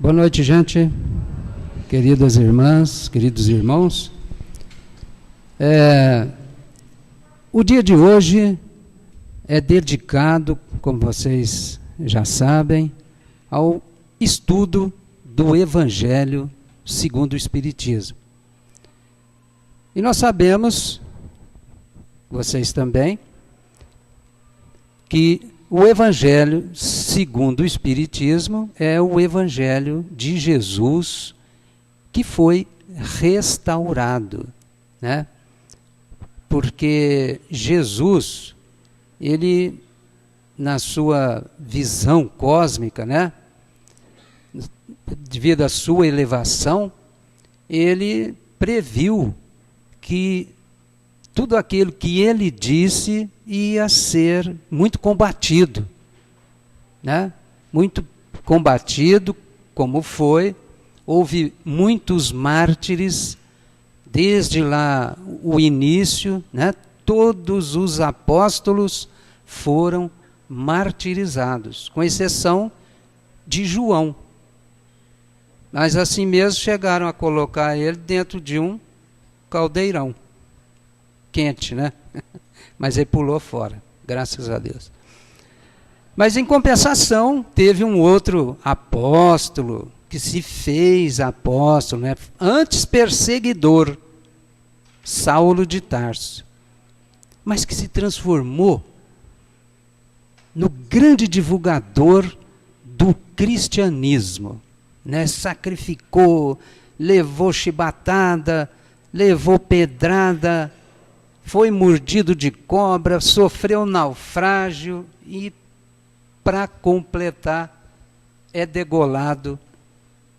Boa noite, gente, queridas irmãs, queridos irmãos. O dia de hoje é dedicado, como vocês já sabem, ao estudo do Evangelho segundo o Espiritismo. E nós sabemos, vocês também, que o Evangelho segundo o Espiritismo é o Evangelho de Jesus que foi restaurado, né? Porque Jesus, ele, na sua visão cósmica, né? Devido à sua elevação, ele previu que tudo aquilo que ele disse ia ser muito combatido, né? Muito combatido, como foi. Houve muitos mártires, desde lá o início, né? Todos os apóstolos foram martirizados, com exceção de João. Mas assim mesmo chegaram a colocar ele dentro de um caldeirão quente, né? Mas ele pulou fora, graças a Deus. Mas em compensação, teve um outro apóstolo que se fez apóstolo, né? Antes perseguidor, Saulo de Tarso, mas que se transformou no grande divulgador do cristianismo, né? Sacrificou, levou chibatada, levou pedrada, foi mordido de cobra, sofreu naufrágio e, para completar, é degolado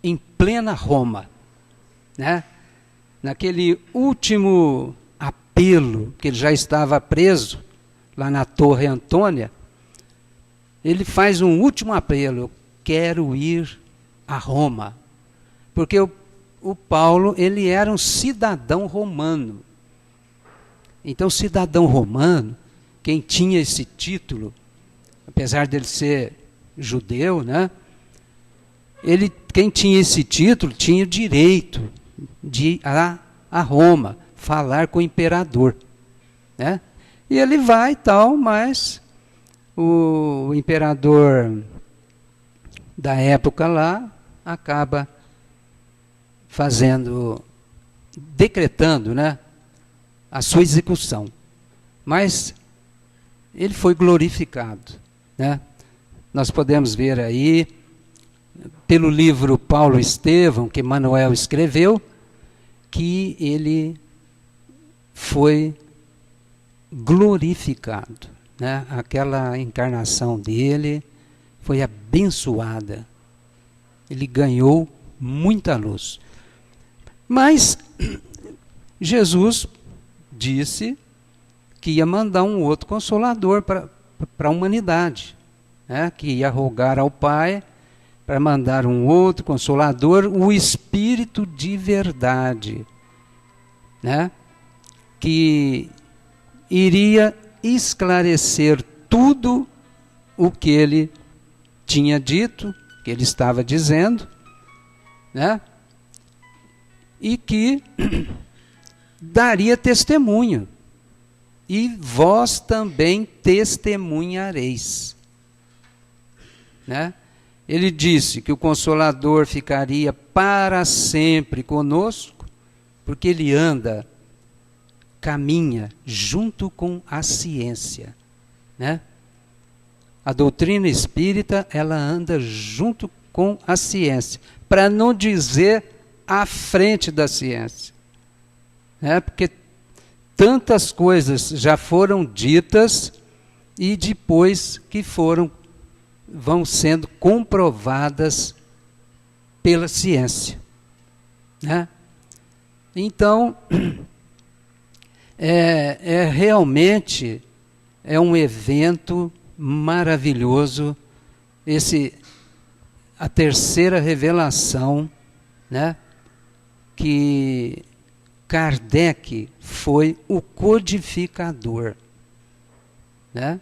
em plena Roma, né? Naquele último apelo, que ele já estava preso, lá na Torre Antônia, ele faz um último apelo: eu quero ir a Roma. Porque o Paulo, ele era um cidadão romano. Então, cidadão romano, quem tinha esse título, apesar dele ser judeu, né? Quem tinha esse título tinha o direito de ir a Roma, falar com o imperador, né? E ele vai e tal, mas o imperador da época lá acaba decretando, né, a sua execução. Mas ele foi glorificado, né? Nós podemos ver aí, pelo livro Paulo Estevão, que Manuel escreveu, que ele foi glorificado, né? Aquela encarnação dele foi abençoada. Ele ganhou muita luz. Mas Jesus disse que ia mandar um outro consolador para a humanidade, né? Que ia rogar ao Pai para mandar um outro consolador, o Espírito de verdade, né? Que iria esclarecer tudo o que ele tinha dito, que ele estava dizendo, né? E que daria testemunho. E vós também testemunhareis, né? Ele disse que o Consolador ficaria para sempre conosco, porque ele caminha junto com a ciência, né? A doutrina espírita, ela anda junto com a ciência, para não dizer à frente da ciência, né? Porque tantas coisas já foram ditas e depois que vão sendo comprovadas pela ciência, né? Então, realmente um evento maravilhoso, a terceira revelação, né? Que Kardec foi o codificador, né?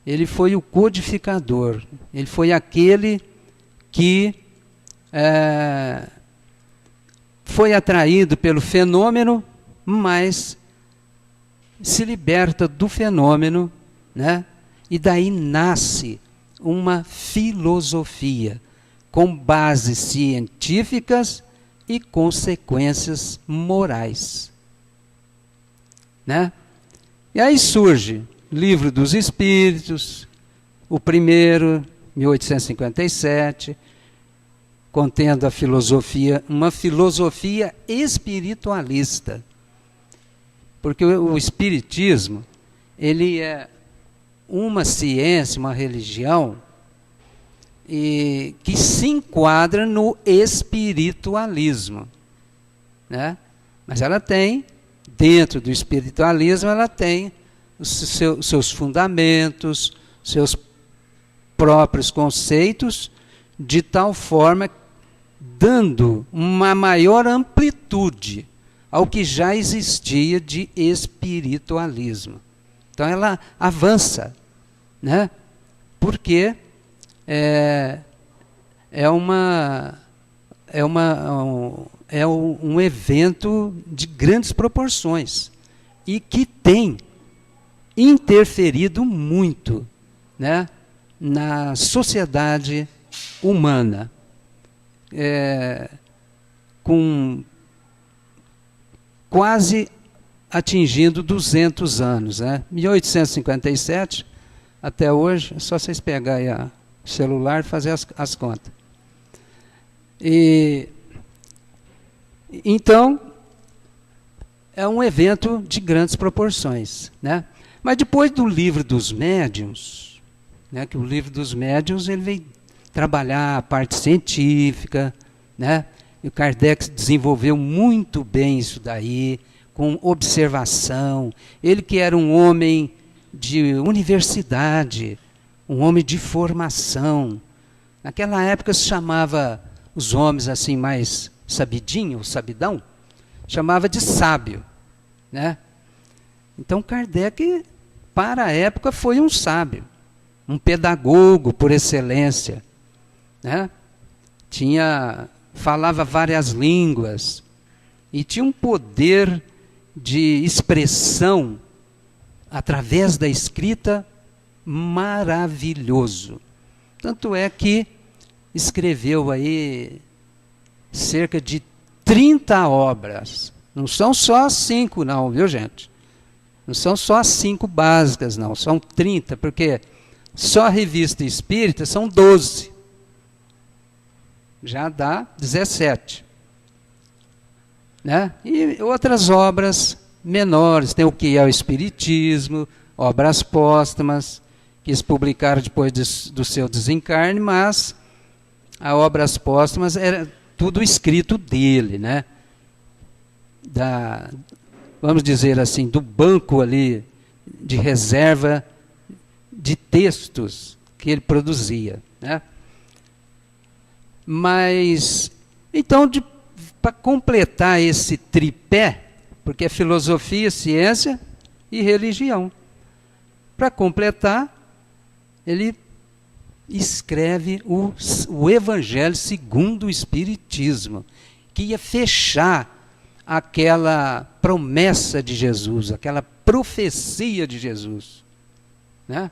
Ele foi o codificador, ele foi aquele que foi atraído pelo fenômeno, mas se liberta do fenômeno, né? E daí nasce uma filosofia com bases científicas e consequências morais, né? E aí surge Livro dos Espíritos, o primeiro, 1857, contendo a filosofia, uma filosofia espiritualista. Porque o espiritismo, ele é uma ciência, uma religião, que se enquadra no espiritualismo, né? Mas ela tem, dentro do espiritualismo, ela tem os seus fundamentos, seus próprios conceitos, de tal forma dando uma maior amplitude ao que já existia de espiritualismo. Então ela avança, né? Porque um evento de grandes proporções e que tem interferido muito, né, na sociedade humana, com quase atingindo 200 anos, né? 1857 até hoje, é só vocês pegarem o celular e fazer as contas. Então, é um evento de grandes proporções, né? Mas depois do Livro dos Médiuns, né, que o Livro dos Médiuns ele vem trabalhar a parte científica, né? E o Kardec desenvolveu muito bem isso daí, com observação. Ele que era um homem de universidade, um homem de formação. Naquela época se chamava os homens assim mais sabidinhos, sabidão, chamava de sábio, né? Então Kardec, para a época, foi um sábio, um pedagogo por excelência, né? Falava várias línguas e tinha um poder de expressão através da escrita maravilhoso. Tanto é que escreveu aí cerca de 30 obras. Não são só as 5 não, viu gente? Não são só as 5 básicas não, são 30, porque só a Revista Espírita são 12. Já dá 17. Né? E outras obras menores, tem o que é o Espiritismo, obras póstumas, que eles publicaram depois do seu desencarne, mas as obras póstumas era tudo escrito dele, né? Vamos dizer assim, do banco ali de reserva de textos que ele produzia, né? Mas, então, para completar esse tripé, porque é filosofia, ciência e religião, para completar, ele escreve o Evangelho segundo o Espiritismo, que ia fechar aquela promessa de Jesus, aquela profecia de Jesus, né?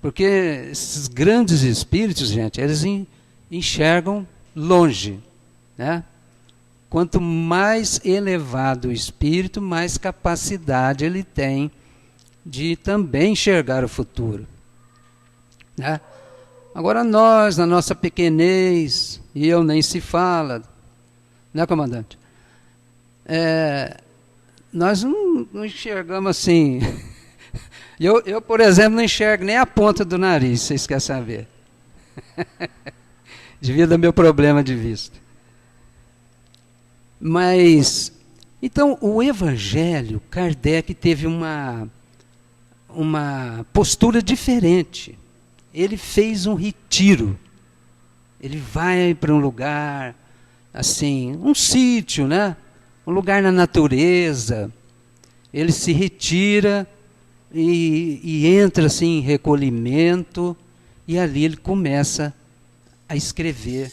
Porque esses grandes espíritos, gente, eles enxergam longe, né? Quanto mais elevado o espírito, mais capacidade ele tem de também enxergar o futuro, né? Agora nós, na nossa pequenez, e eu nem se fala, né, comandante? Nós não enxergamos assim. Eu, por exemplo, não enxergo nem a ponta do nariz, vocês querem saber. Devido ao meu problema de vista. Mas, então, o Evangelho, Kardec teve uma postura diferente. Ele fez um retiro. Ele vai para um lugar, assim, um sítio, né? Um lugar na natureza. Ele se retira e entra assim em recolhimento, e ali ele começa a escrever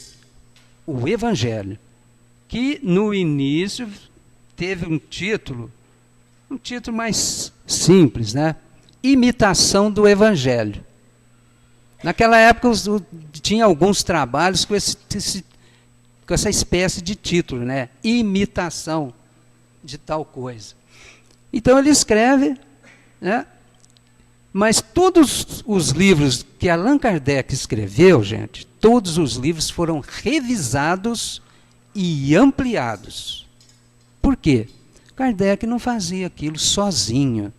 o Evangelho, que no início teve um título mais simples, né? Imitação do Evangelho. Naquela época tinha alguns trabalhos com essa espécie de título, né? Imitação de tal coisa. Então ele escreve, né? Mas todos os livros que Allan Kardec escreveu, gente, todos os livros foram revisados e ampliados. Por quê? Kardec não fazia aquilo sozinho,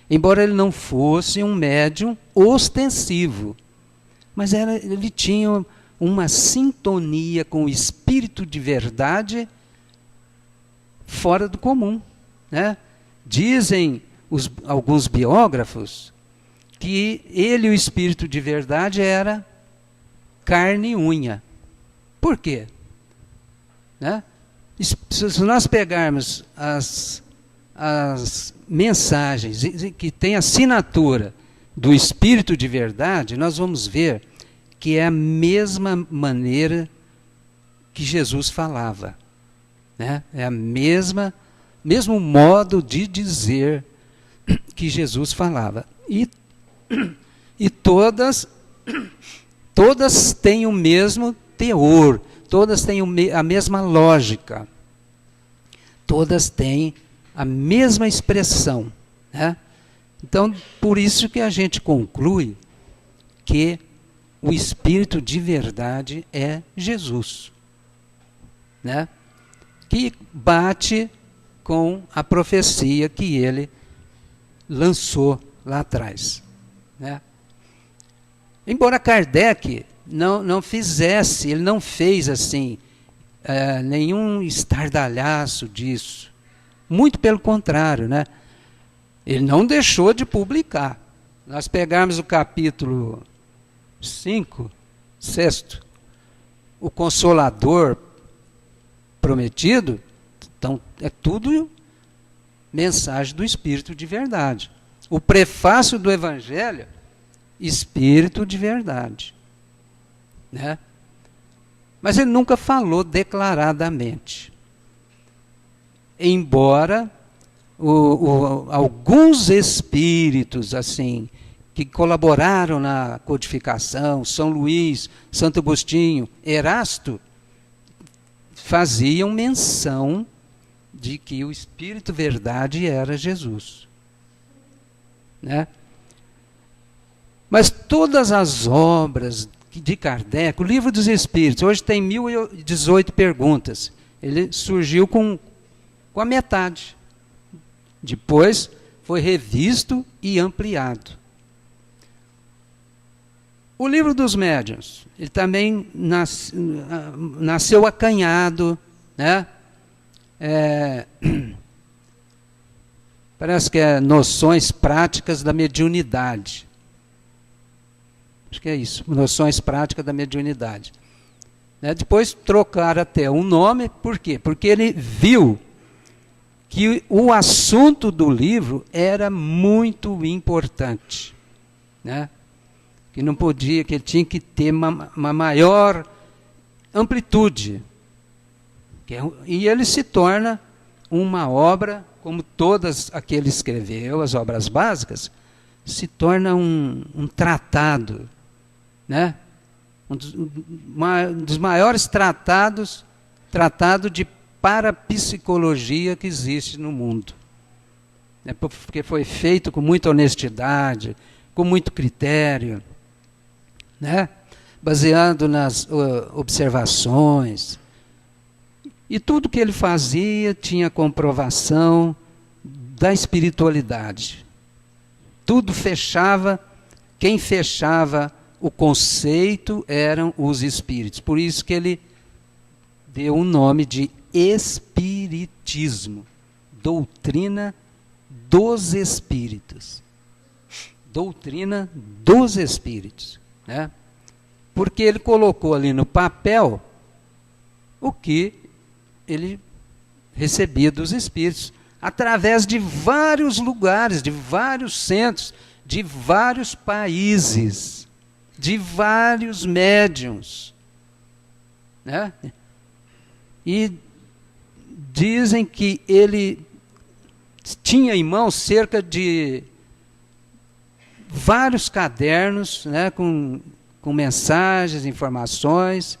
embora ele não fosse um médium ostensivo, mas ele tinha uma sintonia com o espírito de verdade fora do comum, né? Dizem alguns biógrafos que ele, o espírito de verdade, era carne e unha. Por quê? Né? Se nós pegarmos as mensagens que tem assinatura do espírito de verdade, nós vamos ver que é a mesma maneira que Jesus falava, né? É a mesmo modo de dizer que Jesus falava. E todas têm o mesmo teor, todas têm a mesma lógica, todas têm a mesma expressão, né? Então, por isso que a gente conclui que o Espírito de verdade é Jesus, né? Que bate com a profecia que ele lançou lá atrás, né? Embora Kardec não fizesse, ele não fez assim, nenhum estardalhaço disso. Muito pelo contrário, né? Ele não deixou de publicar. Nós pegarmos o capítulo 5, 6, o Consolador Prometido, então é tudo mensagem do Espírito de verdade. O prefácio do Evangelho, Espírito de verdade, né? Mas ele nunca falou declaradamente. Embora alguns espíritos assim que colaboraram na codificação, São Luís, Santo Agostinho, Erasto, faziam menção de que o Espírito verdade era Jesus, né? Mas todas as obras de Kardec, o Livro dos Espíritos, hoje tem 1018 perguntas, ele surgiu com a metade. Depois foi revisto e ampliado. O Livro dos Médiuns, ele também nasceu acanhado, né? Parece que é Noções Práticas da Mediunidade. Acho que é isso, Noções Práticas da Mediunidade. Né? Depois trocaram até o nome, por quê? Porque ele viu que o assunto do livro era muito importante, né? Que não podia, que ele tinha que ter uma maior amplitude. E ele se torna uma obra, como todas as que ele escreveu, as obras básicas, se torna um tratado, né? Um dos maiores tratados, tratado de parapsicologia que existe no mundo. Porque foi feito com muita honestidade, com muito critério, né? Baseado nas observações. E tudo que ele fazia tinha comprovação da espiritualidade. Tudo fechava, quem fechava o conceito eram os espíritos. Por isso que ele deu o nome de Espiritismo, doutrina dos espíritos. Doutrina dos espíritos, né? Porque ele colocou ali no papel o que ele recebia dos espíritos, através de vários lugares, de vários centros, de vários países, de vários médiuns, né? E dizem que ele tinha em mãos cerca de vários cadernos, né, com mensagens, informações,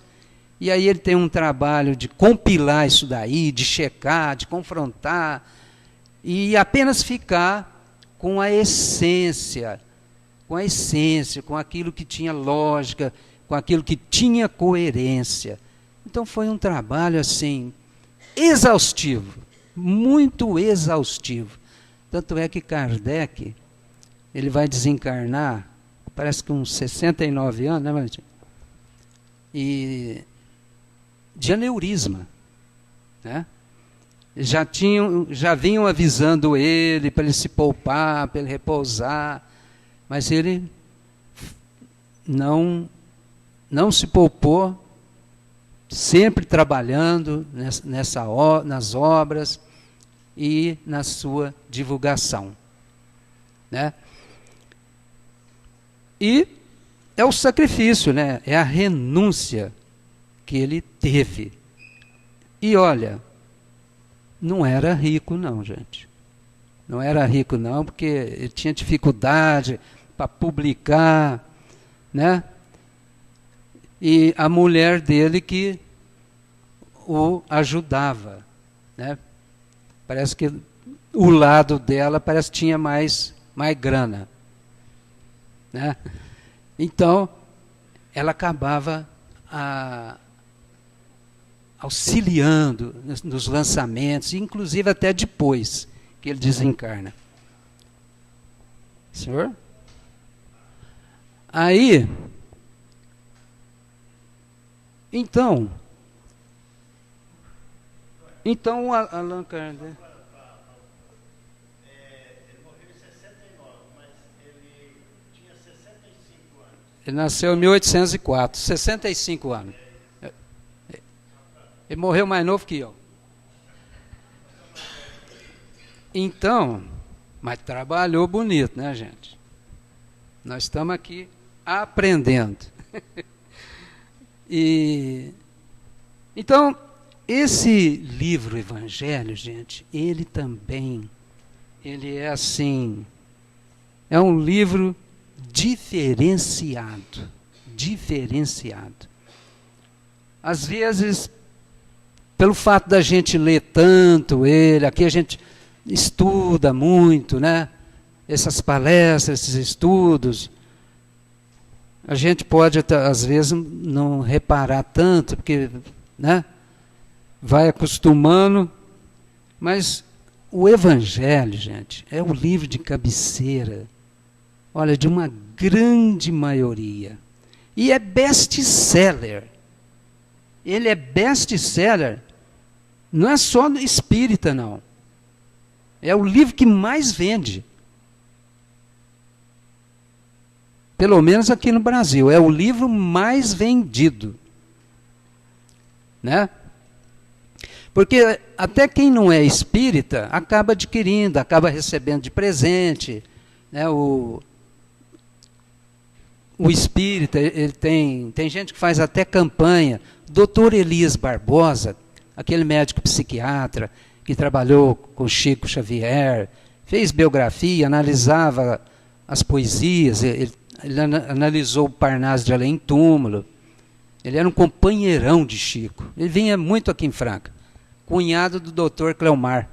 e aí ele tem um trabalho de compilar isso daí, de checar, de confrontar, e apenas ficar com a essência, com aquilo que tinha lógica, com aquilo que tinha coerência. Então foi um trabalho assim, exaustivo, muito exaustivo. Tanto é que Kardec, ele vai desencarnar, parece que uns 69 anos, né, Valentim? E de aneurisma, né? Já vinham avisando ele para ele se poupar, para ele repousar, mas ele não se poupou, sempre trabalhando nas obras e na sua divulgação, né? E é o sacrifício, né? É a renúncia que ele teve. E olha, não era rico não, gente. Não era rico não, porque ele tinha dificuldade para publicar, né? E a mulher dele que o ajudava, né? Parece que o lado dela parece que tinha mais grana, né? Então, ela acabava auxiliando nos lançamentos, inclusive até depois que ele desencarna. Senhor? Aí, então Allan Kardec... Ele morreu em 69, mas ele tinha 65 anos. Ele nasceu em 1804, 65 anos. Ele morreu mais novo que eu. Então, mas trabalhou bonito, né, gente? Nós estamos aqui aprendendo. Então, esse livro Evangelho, gente, ele é assim, é um livro diferenciado. Às vezes, pelo fato da gente ler tanto ele, aqui a gente estuda muito, né? Essas palestras, esses estudos, a gente pode, às vezes, não reparar tanto, porque, né? Vai acostumando, mas o Evangelho, gente, é o livro de cabeceira, olha, de uma grande maioria. E é best-seller. Ele é best-seller, não é só no espírita, não. É o livro que mais vende. Pelo menos aqui no Brasil, é o livro mais vendido, né? Porque até quem não é espírita acaba adquirindo, acaba recebendo de presente, né? O espírita, ele tem gente que faz até campanha. Dr. Elias Barbosa, aquele médico psiquiatra que trabalhou com Chico Xavier, fez biografia, analisava as poesias, ele analisou o Parnaso de Além Túmulo, ele era um companheirão de Chico, ele vinha muito aqui em Franca, cunhado do Dr. Cleomar.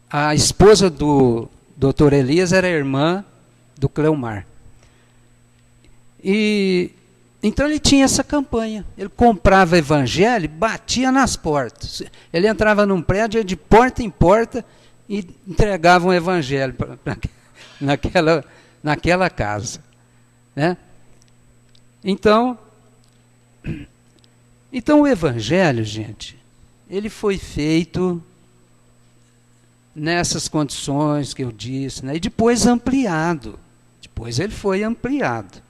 A esposa do Dr. Elias era irmã do Cleomar. Então ele tinha essa campanha. Ele comprava evangelho, batia nas portas. Ele entrava num prédio, ia de porta em porta e entregava um evangelho naquela casa, né? Então o evangelho, gente, ele foi feito nessas condições que eu disse, né? E depois ampliado. Depois ele foi ampliado,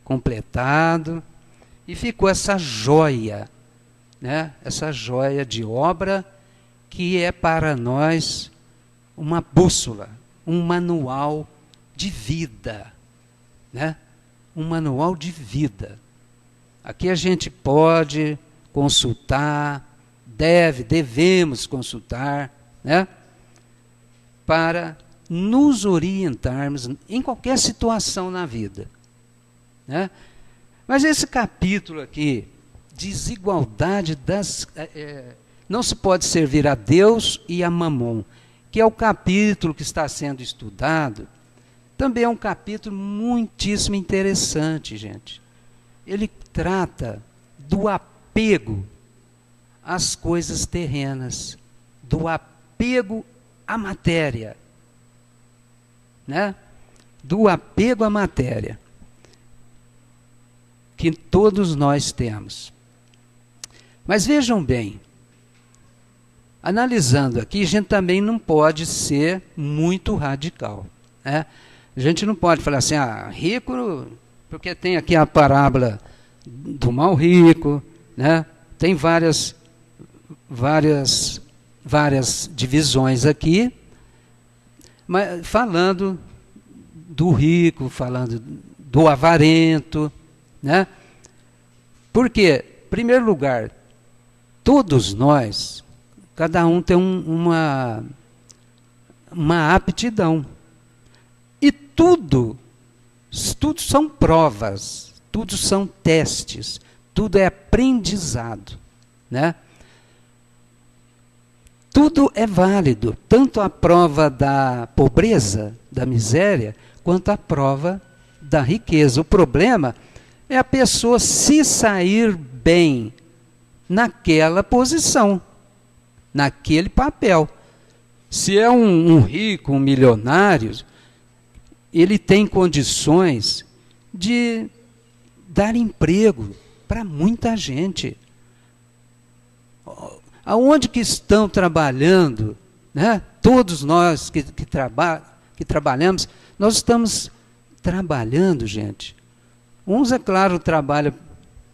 completado, e ficou essa joia, né? Essa joia de obra que é para nós uma bússola, um manual de vida, né? Um manual de vida. Aqui a gente pode consultar, devemos consultar, né? Para nos orientarmos em qualquer situação na vida, né? Mas esse capítulo aqui, desigualdade não se pode servir a Deus e a Mamon, que é o capítulo que está sendo estudado, também é um capítulo muitíssimo interessante, gente. Ele trata do apego às coisas terrenas, do apego à matéria, né? Do apego à matéria que todos nós temos. Mas vejam bem, analisando aqui, a gente também não pode ser muito radical, né? A gente não pode falar assim, rico, porque tem aqui a parábola do mal rico, né? Tem várias divisões aqui, mas falando do rico, falando do avarento, né? Porque, em primeiro lugar, todos nós, cada um tem uma aptidão. E tudo são provas, tudo são testes, tudo é aprendizado, né? Tudo é válido, tanto a prova da pobreza, da miséria, quanto a prova da riqueza. O problema é a pessoa se sair bem naquela posição, naquele papel. Se é um rico, um milionário, ele tem condições de dar emprego para muita gente. Aonde que estão trabalhando, né? Todos nós que trabalhamos, nós estamos trabalhando, gente. Uns, é claro,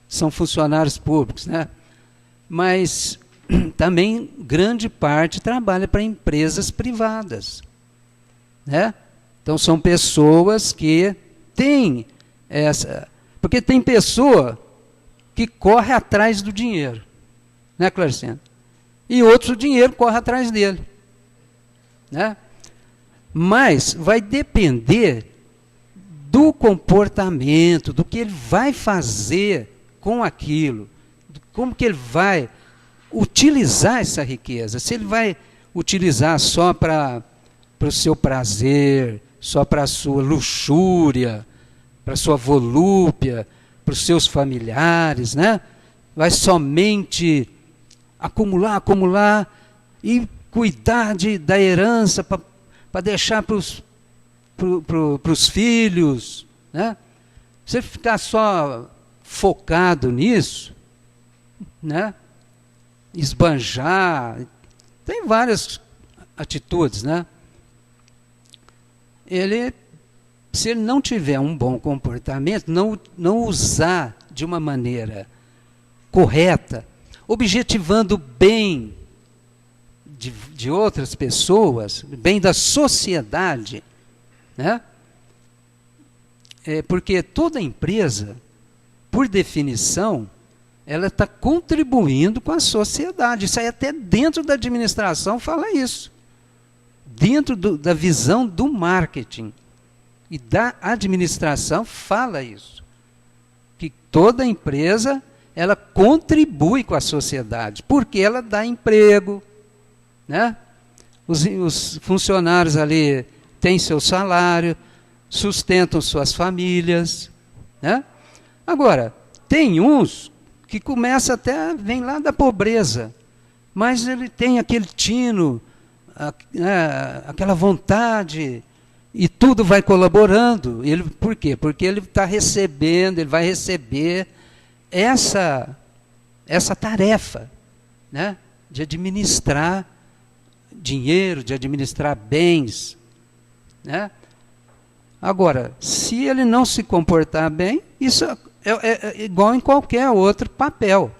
são funcionários públicos, né? Mas também grande parte trabalha para empresas privadas, né? Então são pessoas que têm porque tem pessoa que corre atrás do dinheiro, né, Claricenta? E outro, o dinheiro corre atrás dele, né? Mas vai depender do comportamento, do que ele vai fazer com aquilo, como que ele vai utilizar essa riqueza. Se ele vai utilizar só para o seu prazer, só para a sua luxúria, para a sua volúpia, para os seus familiares, né? Vai somente acumular e cuidar da herança para deixar para os filhos, né? Se ficar só focado nisso, né? Esbanjar, tem várias atitudes, né? Se ele não tiver um bom comportamento, não usar de uma maneira correta, objetivando o bem de outras pessoas, bem da sociedade, né? Porque toda empresa, por definição, ela está contribuindo com a sociedade. Isso aí até dentro da administração fala isso. Dentro da visão do marketing e da administração fala isso. Que toda empresa, ela contribui com a sociedade, porque ela dá emprego, né? Os funcionários ali têm seu salário, sustentam suas famílias, né? Agora, tem uns que vem lá da pobreza, mas ele tem aquele tino, aquela vontade, e tudo vai colaborando. Por quê? Porque ele está recebendo, ele vai receber essa tarefa, né? De administrar dinheiro, de administrar bens, né? Agora, se ele não se comportar bem, isso é igual em qualquer outro papel,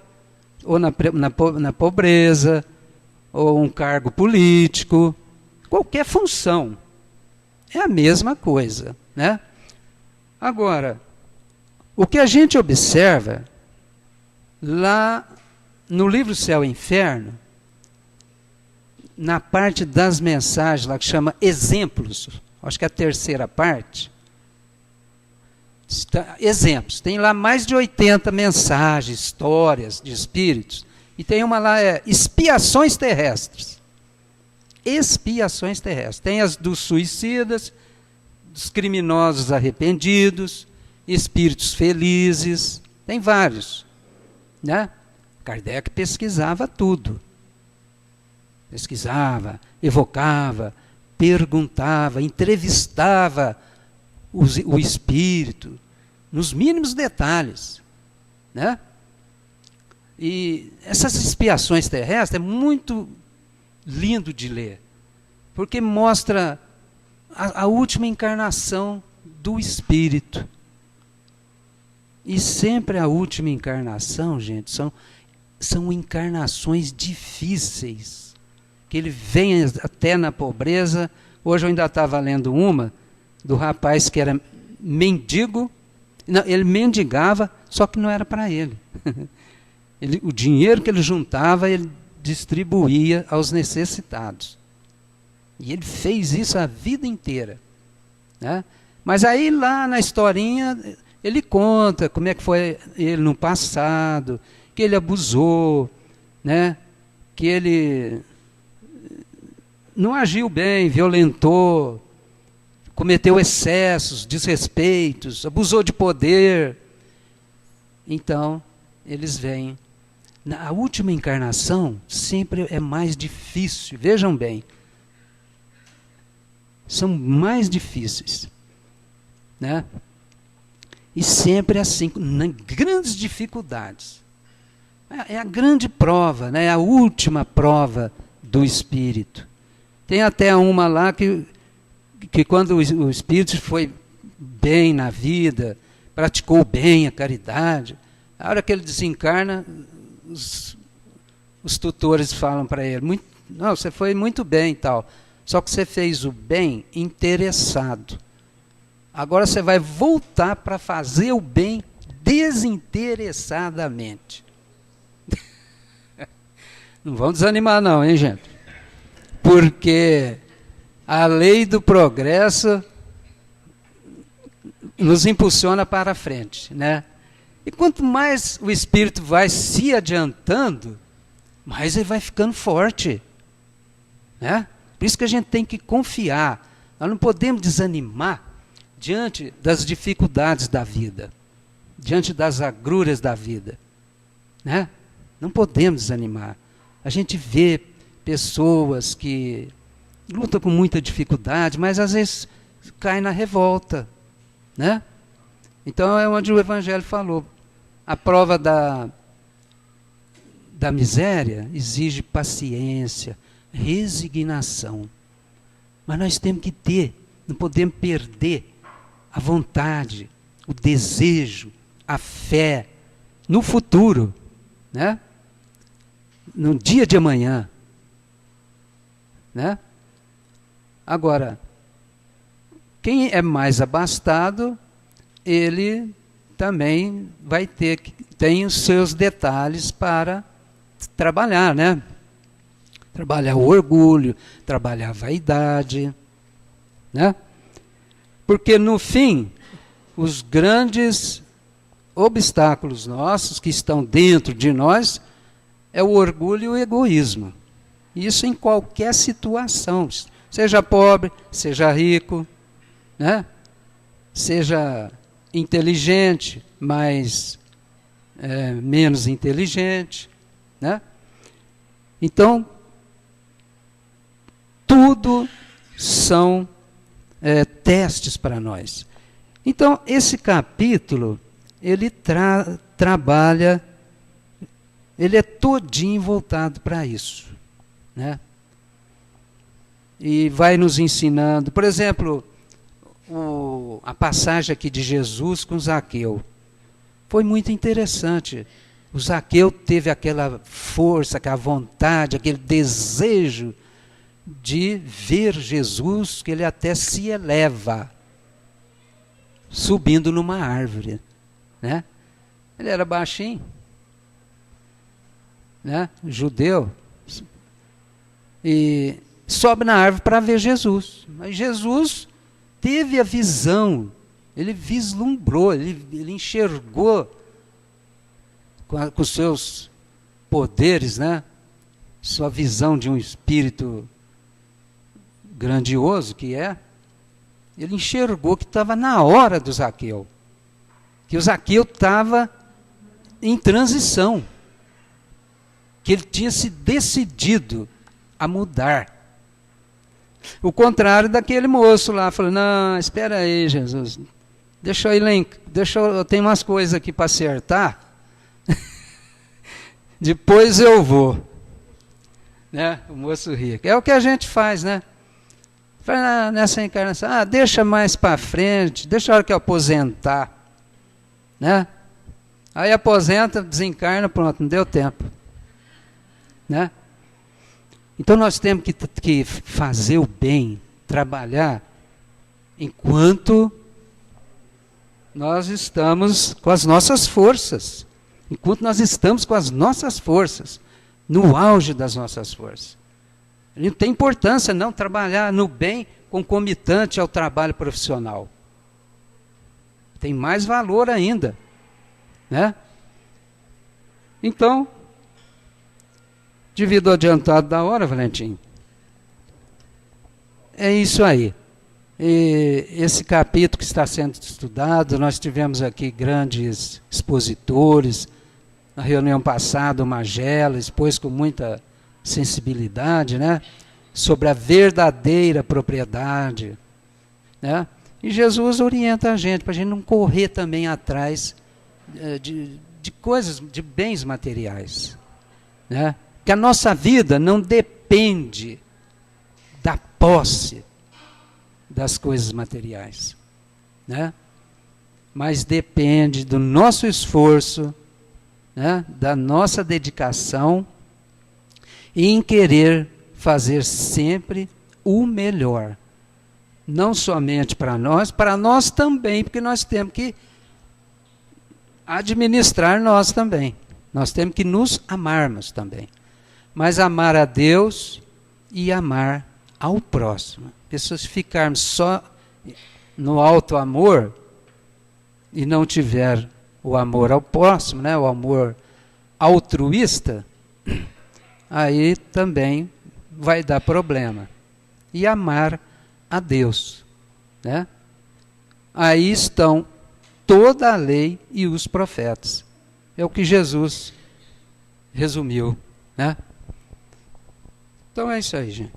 ou na pobreza, ou um cargo político, qualquer função, é a mesma coisa, né? Agora, o que a gente observa Lá no livro Céu e Inferno, na parte das mensagens, lá que chama exemplos, acho que é a terceira parte, exemplos. Tem lá mais de 80 mensagens, histórias de espíritos. E tem uma lá, expiações terrestres. Expiações terrestres. Tem as dos suicidas, dos criminosos arrependidos, espíritos felizes. Tem vários. Né? Kardec pesquisava tudo. Pesquisava, evocava, perguntava, entrevistava o espírito, nos mínimos detalhes. Né? E essas expiações terrestres é muito lindo de ler, porque mostra a última encarnação do espírito. E sempre a última encarnação, gente, são encarnações difíceis, que ele vem até na pobreza. Hoje eu ainda estava lendo uma do rapaz que era mendigo. Não, ele mendigava, só que não era para ele. O dinheiro que ele juntava, ele distribuía aos necessitados. E ele fez isso a vida inteira. Né? Mas aí lá na historinha, ele conta como é que foi ele no passado, que ele abusou, né? Que ele não agiu bem, violentou, cometeu excessos, desrespeitos, abusou de poder. Então, eles vêm. A última encarnação sempre é mais difícil, vejam bem. São mais difíceis. Né? E sempre assim, grandes dificuldades. É a grande prova, né? É a última prova do espírito. Tem até uma lá que quando o espírito foi bem na vida, praticou bem a caridade, a hora que ele desencarna, os tutores falam para ele, não, você foi muito bem e tal, só que você fez o bem interessado. Agora você vai voltar para fazer o bem desinteressadamente. Não vão desanimar não, hein, gente? Porque a lei do progresso nos impulsiona para a frente, né? E quanto mais o espírito vai se adiantando, mais ele vai ficando forte. Né? Por isso que a gente tem que confiar. Nós não podemos desanimar diante das dificuldades da vida, diante das agruras da vida. Né? Não podemos desanimar. A gente vê pessoas que lutam com muita dificuldade, mas às vezes caem na revolta. Né? Então é onde o Evangelho falou. A prova da miséria exige paciência, resignação. Mas nós temos que ter, não podemos perder a vontade, o desejo, a fé no futuro, né? No dia de amanhã. Né? Agora, quem é mais abastado, ele também tem os seus detalhes para trabalhar, né? Trabalhar o orgulho, trabalhar a vaidade, né? Porque no fim, os grandes obstáculos nossos que estão dentro de nós é o orgulho e o egoísmo. Isso em qualquer situação, seja pobre, seja rico, né? Seja inteligente, mas menos inteligente, né? Então, tudo são testes para nós. Então, esse capítulo, ele trabalha, ele é todinho voltado para isso, né? E vai nos ensinando, por exemplo, a passagem aqui de Jesus com Zaqueu. Foi muito interessante. O Zaqueu teve aquela força, aquela vontade, aquele desejo de ver Jesus, que ele até se eleva, subindo numa árvore. Né? Ele era baixinho, né, judeu, e sobe na árvore para ver Jesus. Mas Jesus teve a visão, ele vislumbrou, ele enxergou com os seus poderes, né, sua visão de um espírito grandioso que é, ele enxergou que estava na hora do Zaqueu, que o Zaqueu estava em transição, que ele tinha se decidido a mudar. O contrário daquele moço lá, falou, não, espera aí, Jesus, deixa eu tenho umas coisas aqui para acertar, depois eu vou. Né? O moço rico. É o que a gente faz, né? Faz nessa encarnação, deixa mais para frente, deixa a hora que eu aposentar. Né? Aí aposenta, desencarna, pronto, não deu tempo. Né? Então nós temos que fazer o bem, trabalhar, enquanto nós estamos com as nossas forças. Enquanto nós estamos com as nossas forças, no auge das nossas forças. Não tem importância não trabalhar no bem concomitante ao trabalho profissional. Tem mais valor ainda. Né? Então, devido ao adiantado da hora, Valentim, é isso aí. E esse capítulo que está sendo estudado, nós tivemos aqui grandes expositores. Na reunião passada, o Magela expôs com muita sensibilidade, né, sobre a verdadeira propriedade. Né? E Jesus orienta a gente, para a gente não correr também atrás de coisas, de bens materiais. Né? Que a nossa vida não depende da posse das coisas materiais. Né? Mas depende do nosso esforço, né, da nossa dedicação e em querer fazer sempre o melhor. Não somente para nós também, porque nós temos que administrar nós também. Nós temos que nos amarmos também. Mas amar a Deus e amar ao próximo. Pessoas ficarmos só no alto amor e não tiver o amor ao próximo, né, o amor altruísta, aí também vai dar problema. E amar a Deus. Né? Aí estão toda a lei e os profetas. É o que Jesus resumiu. Né? Então é isso aí, gente.